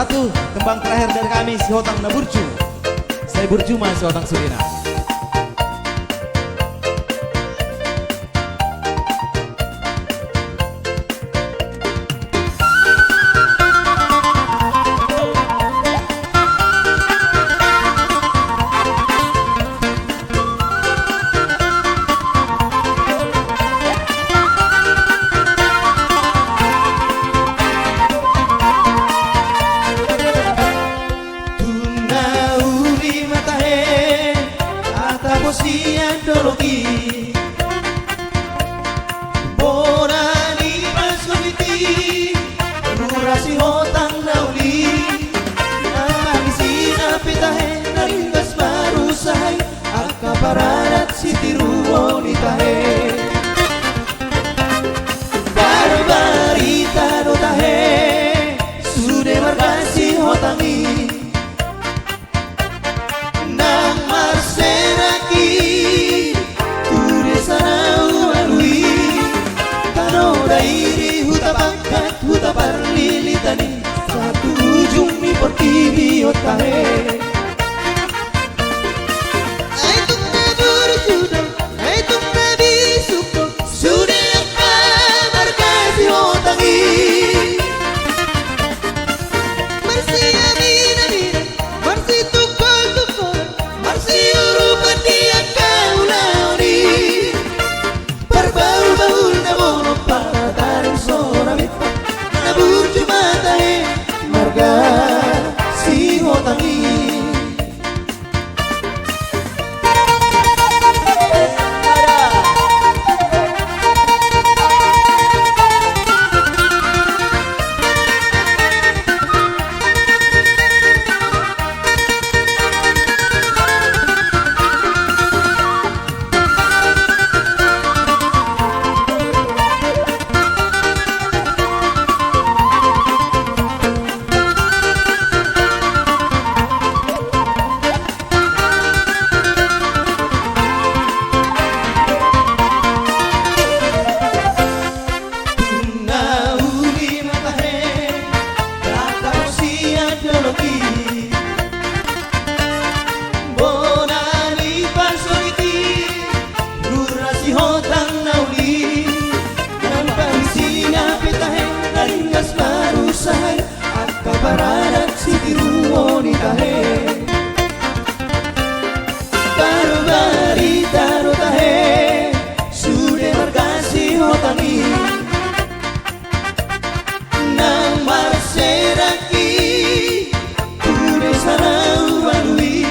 Satu tembang terakhir dari kami, si Hotang na Burju. Saya Burju mas, si Hotang Surina. Siantologi Borani Paswiti Rurasi Hotang Nauli Nangisina Pitahe Naringas Marusay Akapararat Sitiruoni Tahe Barbarita no Tahe Sude Margasi Hotangi Huta parlilitani satu ujung ni pertiwi otahe ai tung na burjudo ai tung na bisuko sudah kabar kasih otangi marsi amina amina marsi tukol marsi urupan dia kaulauni perbaul-baul na bono pataring soramit Burju matahe marga si Hotangi Bonani Paswiti Rurasi Hotang Nauli Nampangisinya Pitahe Naringas Marusay Akapararat Sitiruoni Tahe Barbarita no Tahe Sude Margasi Hotangi Nang Marseraki Ture Sarau Walui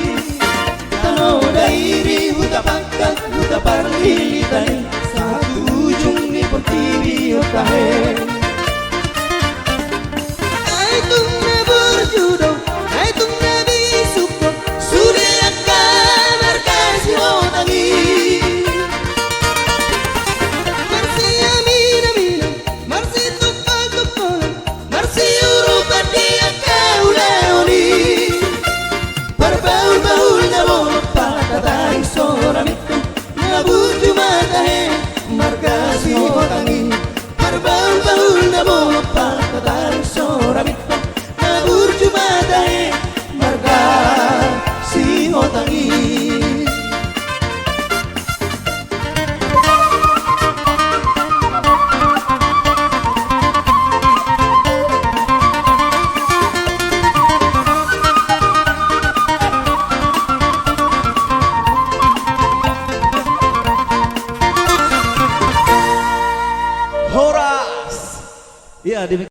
Tano Dairi Huta Pangkat Huta Parlilitani satu ujung ni pertiwi otahe ai tung na burjudo ai tung na bisuko sudah kabar kasih Hotangi marsi amina amina marsi tukol marsi urupan dia kaulaoni perbaul-baul na bono patataring soramito na burju matahe marga si Hotangi perbaul-baul na bono patataring soramito na burju matahe marga si Hotangi Horas. Iya,